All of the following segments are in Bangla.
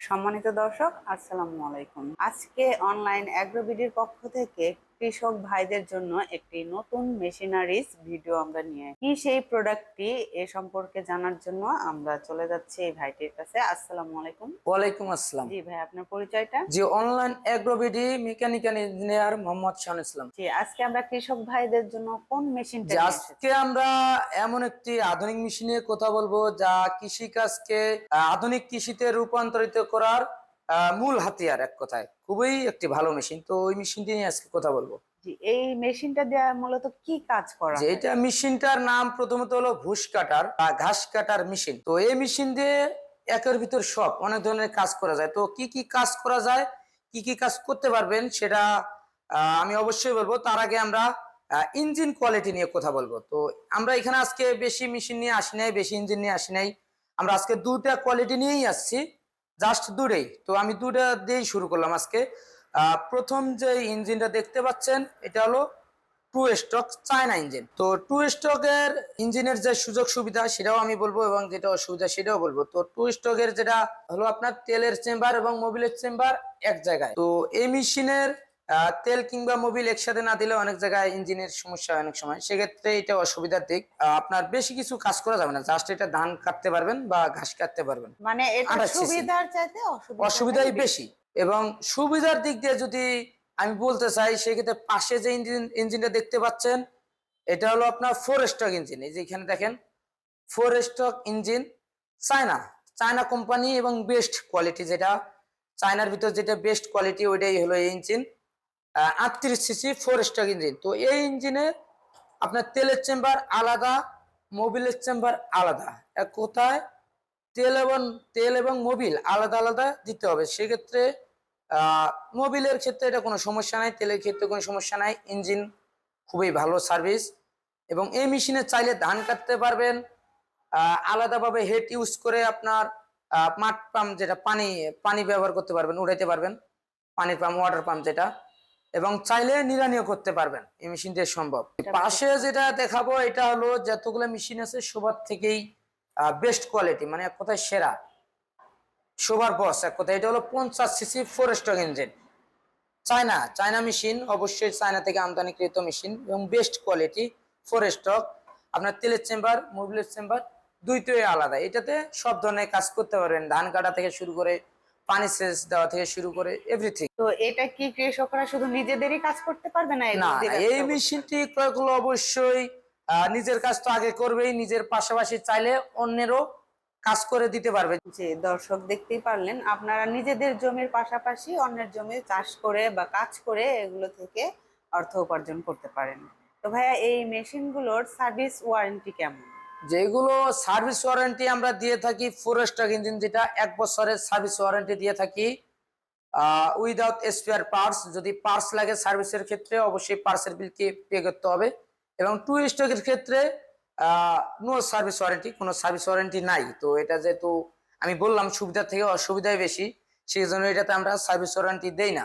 সম্মানিত দর্শক, আসসালামু আলাইকুম। আজকে অনলাইন অ্যাগ্রোবিডির পক্ষ থেকে কৃষক ভাইদের জন্য একটি নতুন মেশিনারিজ ভিডিও আমরা নিয়ে কি সেই প্রোডাক্টটি এ সম্পর্কে জানার জন্য আমরা চলে যাচ্ছি এই ভাইটির কাছে। আসসালামু আলাইকুম। ওয়ালাইকুম আসসালাম। জি ভাই, আপনার পরিচয়টা? জি, online AgroBD mechanical engineer Mohammad Shahan Islam. জি, আজকে আমরা কৃষক ভাইদের জন্য কোন মেশিনটা যে নিয়ে আজকে এসেছি? আমরা এমন একটি আধুনিক মেশিন নিয়ে কথা বলবো যা কৃষিকাজকে আধুনিক কৃষিতে রূপান্তরিত করার মূল হাতিয়ার। এক কথায় খুবই একটি ভালো মেশিন, তো ওই মেশিনটি নিয়ে আজকে কথা বলবো। জি, এই মেশিনটা দেওয়া মূলত কি কাজ করা যে হয়? এটা মেশিনটার নাম প্রথমত হলো ভুস কাটার বা ঘাস কাটার মেশিন। তো এই মেশিন দিয়ে একের ভিতর সব অনেক ধরনের কাজ করা যায়। তো কি কি কাজ করা যায়, কি কি কাজ করতে পারবেন সেটা আমি অবশ্যই বলবো। তার আগে আমরা ইঞ্জিন কোয়ালিটি নিয়ে কথা বলবো। তো আমরা এখানে আজকে বেশি মেশিন নিয়ে আসি নাই, বেশি ইঞ্জিন নিয়ে আসি নাই। আমরা আজকে দুটা কোয়ালিটি নিয়েই আসছি, জাস্ট দুটাই। তো আমি দুটা দিয়েই শুরু করলাম আজকে। প্রথম যে ইঞ্জিনটা দেখতে পাচ্ছেন এটা হলো টু স্ট্রোক চায়না ইঞ্জিন। তো টু স্ট্রোকের ইঞ্জিনের যে সুযোগ সুবিধা সেটাও আমি বলবো, এবং যেটা অসুবিধা সেটাও বলবো। তো টু স্ট্রোকের যেটা হলো আপনার তেলের চেম্বার এবং মোবিলের চেম্বার এক জায়গায়। তো এই মেশিনের তেল কিংবা মোবিল একসাথে না দিলে অনেক জায়গায় ইঞ্জিনের সমস্যা হয় অনেক সময়, সেক্ষেত্রে এটা অসুবিধার দিক। আপনার বেশি কিছু কাজ করা যাবে না, জাস্ট এটা ধান কাটতে পারবেন বা ঘাস কাটতে পারবেন। মানে এটা 28 সিসি, সুবিধার চাইতে অসুবিধাটাই অসুবিধাই বেশি। বেশি। এবং সুবিধার দিক দিয়ে যদি আমি বলতে চাই, সেক্ষেত্রে পাশে যে ইঞ্জিনটা দেখতে পাচ্ছেন এটা হলো আপনার ফোর স্ট্রোক ইঞ্জিন। এই যে এখানে দেখেন, four stroke engine, China China company এবং বেস্ট কোয়ালিটি, যেটা চায়নার ভিতর যেটা বেস্ট কোয়ালিটি ওইটাই হলো এই engine. 38 CC four stroke engine. তো এই ইঞ্জিনে আপনার তেলের চেম্বার আলাদা, মোবিলের চেম্বার আলাদা। এক কোথায় তেল এবং মোবিল আলাদা আলাদা দিতে হবে। সেক্ষেত্রে মোবিলের ক্ষেত্রে এটা কোনো সমস্যা নাই, তেলের ক্ষেত্রে কোনো সমস্যা নাই। ইঞ্জিন খুবই ভালো সার্ভিস। এবং এই মেশিনে চাইলে ধান কাটতে পারবেন, আলাদাভাবে হেড ইউজ করে আপনার মাঠ পাম্প, যেটা পানি পানি ব্যবহার করতে পারবেন, উঠাইতে পারবেন, পানির পাম্প, ওয়াটার পাম্প যেটা। এবং চাইলে নিড়ানিও করতে পারবেন, এই মেশিন দিয়ে সম্ভব। পাশে যেটা দেখাবো এটা হলো যতগুলো মেশিন আছে সবার থেকেই বেস্ট কোয়ালিটি, মানে এক কথায় সেরা, সবার বস এক কথায়। এটা হলো 50 CC four stroke engine, China machine, অবশ্যই চায়না থেকে আমদানিকৃত মেশিন এবং বেস্ট কোয়ালিটি ফোর স্ট্রোক। আপনার তেলের চেম্বার, মোবিলের চেম্বার দুইটাই আলাদা। এটাতে সব ধরনের কাজ করতে পারবেন, ধান কাটা থেকে শুরু করে পানি সেচ দেওয়া থেকে শুরু করে এভরিথিং। তো এটা কি কৃষকরা শুধু নিজেদেরই কাজ করতে পারবে, না না এগুলো দিয়ে না, এই ব্যবসাও করতে পারবে? মেশিনটি ক্রয় করলে অবশ্যই নিজের কাজ তো আগে করবেই, নিজের পাশাপাশি চাইলে অন্যেরও কাজ করে দিতে পারবে। যে দর্শক দেখতেই পারলেন, আপনারা নিজেদের জমির পাশাপাশি অন্যের জমি চাষ করে বা কাজ করে এগুলো থেকে অর্থ উপার্জন করতে পারেন। তো ভাইয়া, এই মেশিনগুলোর সার্ভিস ওয়ারেন্টি কেমন? যেগুলো সার্ভিস ওয়ারেন্টি আমরা দিয়ে থাকি, ফোর স্ট্রোক ইঞ্জিন যেটা 1 বছরের সার্ভিস ওয়ারেন্টি দিয়ে থাকি উইদাউট স্পেয়ার পার্টস। যদি পার্টস লাগে সার্ভিসের ক্ষেত্রে অবশ্যই পার্টসের বিলকে পে করতে হবে। এবং টু স্ট্রোকের ক্ষেত্রে নো সার্ভিস ওয়ারেন্টি, কোনো সার্ভিস ওয়ারেন্টি নাই। তো এটা যেহেতু আমি বললাম সুবিধা থেকে অসুবিধাই বেশি, সেই জন্য এটাতে আমরা সার্ভিস ওয়ারেন্টি দেই না।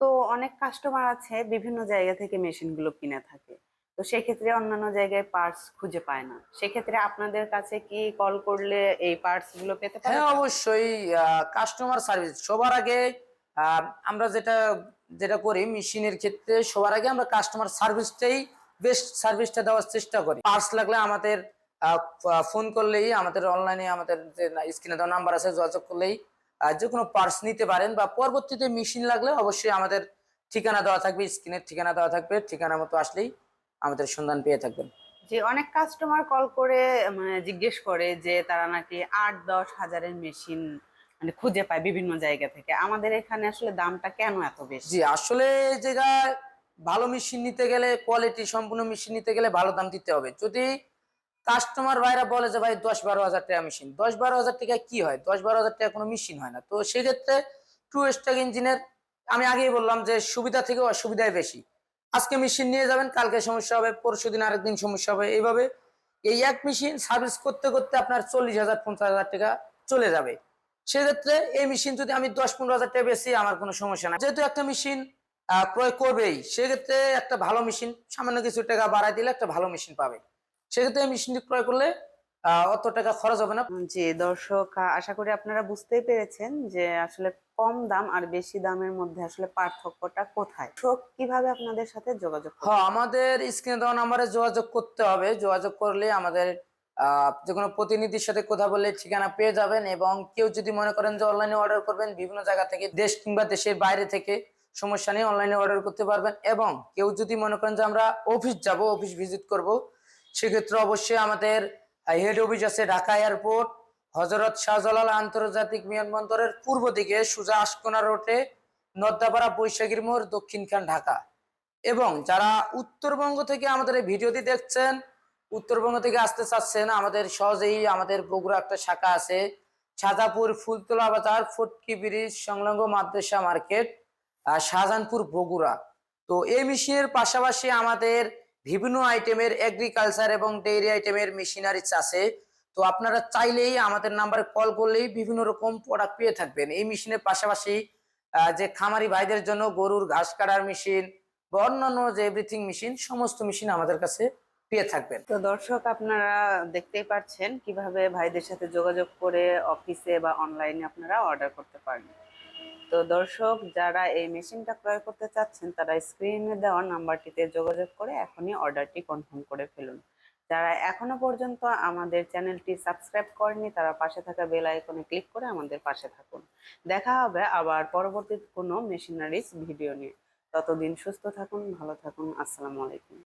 তো অনেক কাস্টমার আছে বিভিন্ন জায়গা থেকে মেশিনগুলো কিনে থাকে, তো সেক্ষেত্রে অন্যান্য জায়গায় পার্টস খুঁজে পায় না, সেক্ষেত্রে আপনাদের কাছে কি কল করলে এই পার্টস গুলো পেতে পারে হ্যাঁ, তারা? অবশ্যই। কাস্টমার সার্ভিস সবার আগে। আমরা যেটা যেটা করি মেশিনের ক্ষেত্রে, সবার আগে আমরা কাস্টমার সার্ভিসটাই, বেস্ট সার্ভিসটা দেওয়ার চেষ্টা করি। পার্টস লাগলে আমাদের ফোন করলেই, আমাদের অনলাইনে আমাদের যে স্ক্রিনে দেওয়া নাম্বার আছে যোগাযোগ করলেই যে কোনো পার্টস নিতে পারেন। বা পরবর্তীতে মেশিন লাগলে অবশ্যই আমাদের ঠিকানা দেওয়া থাকবে, স্ক্রিনের ঠিকানা দেওয়া থাকবে, ঠিকানা মতো আসলেই আমাদের সন্ধান পেয়ে থাকবেন। যে অনেক কাস্টমার কল করে মানে জিজ্ঞেস করে যে তারা নাকি 8-10 হাজারের মেশিন মানে খুঁজে পায় বিভিন্ন জায়গা থেকে, আমাদের এখানে আসলে দামটা কেন এত বেশি? জি, আসলে এই জায়গায় ভালো মেশিন নিতে গেলে, কোয়ালিটি সম্পূর্ণ মেশিন নিতে গেলে ভালো দাম দিতে হবে। যদি কাস্টমার ভাইরা বলে যে ভাই 10-12 হাজার টাকা মেশিন, 10-12 হাজার টাকা কি হয়, 10-12 হাজার টাকা কোনো মেশিন হয় না। তো সেক্ষেত্রে টু স্ট্রোক ইঞ্জিনের আমি আগেই বললাম যে সুবিধা থেকে অসুবিধাই বেশি। আজকে মেশিন নিয়ে যাবেন, কালকে সমস্যা হবে, পরশু দিন আরেকদিন সমস্যা হবে, এইভাবে এই এক মেশিন সার্ভিস করতে করতে আপনার 40,000-50,000 টাকা চলে যাবে। সেক্ষেত্রে এই মেশিন যদি আমি 10-15 হাজার টাকা বেশি, আমার কোনো সমস্যা নাই, যেহেতু একটা মেশিন ক্রয় করবেই। সেক্ষেত্রে একটা ভালো মেশিন সামান্য কিছু টাকা বাড়াই দিলে একটা ভালো মেশিন পাবে। সেক্ষেত্রে এই মেশিনটি ক্রয় করলে অত টাকা খরচ হবে না। জি দর্শক, আশা করি আপনারা বুঝতেই পেরেছেন যে আসলে কম দাম আর বেশি দামের মধ্যে আসলে পার্থক্যটা কোথায়। দর্শক, কিভাবে আপনাদের সাথে যোগাযোগ করতে হ্যাঁ, পারে? আমাদের স্ক্রিনে দেওয়া নাম্বারে যোগাযোগ করতে হবে। যোগাযোগ করলে আমাদের যে কোনো প্রতিনিধির সাথে কথা বলে ঠিকানা পেয়ে যাবেন। এবং কেউ যদি মনে করেন যে অনলাইনে অর্ডার করবেন, বিভিন্ন জায়গা থেকে, দেশ কিংবা দেশের বাইরে থেকে, সমস্যা নেই, অনলাইনে অর্ডার করতে পারবেন। এবং কেউ যদি মনে করেন যে আমরা অফিস যাব, অফিস ভিজিট করব, সেক্ষেত্রে অবশ্যই আমাদের হেড অফিস আছে ঢাকা এয়ারপোর্ট, হজরত শাহজালাল আন্তর্জাতিক বিমানবন্দরের পূর্ব দিকে সোজা আশকোনা রোডে, নদ্দাপাড়া, বৈশাখীর মোড়, দক্ষিণখান, ঢাকা। এবং যারা উত্তরবঙ্গ থেকে আমাদের এই ভিডিওটি দেখছেন, উত্তরবঙ্গ থেকে আসতে চাচ্ছেন, আমাদের সহজেই আমাদের বগুড়া একটা শাখা আছে, সাজাপুর ফুলতলা বাজার, ফটকি ব্রিজ সংলগ্ন মাদ্রাসা মার্কেট, শাহজাহানপুর, বগুড়া। তো এই মেশিনের পাশাপাশি আমাদের বিভিন্ন আইটেমের এগ্রিকালচার এবং ডেইরি আইটেমের মেশিনারিজ আছে। তো আপনারা চাইলেই আমাদের নাম্বারে কল করলেই বিভিন্ন রকম প্রোডাক্ট পেয়ে থাকবেন। এই মেশিনের পাশাপাশি যে খামারি ভাইদের জন্য গরুর ঘাস কাটার মেশিন বা অন্যান্য যে এভরিথিং মেশিন, সমস্ত মেশিন আমাদের কাছে পেয়ে থাকবেন। তো দর্শক, আপনারা দেখতেই পাচ্ছেন কিভাবে ভাইদের সাথে যোগাযোগ করে অফিসে বা অনলাইনে আপনারা অর্ডার করতে পারেন। তো দর্শক, যারা এই মেশিনটা ক্রয় করতে চাচ্ছেন তারা স্ক্রিনে দেওয়া নাম্বারটিতে যোগাযোগ করে এখনই অর্ডারটি কনফার্ম করে ফেলুন। যারা এখনো পর্যন্ত আমাদের চ্যানেলটি সাবস্ক্রাইব করেনি তারা পাশে থাকা বেল আইকনে ক্লিক করে আমাদের পাশে থাকুন। দেখা হবে আবার পরবর্তী কোনো মেশিনারিজ ভিডিও নিয়ে। ততদিন সুস্থ থাকুন, ভালো থাকুন। আসসালামু আলাইকুম।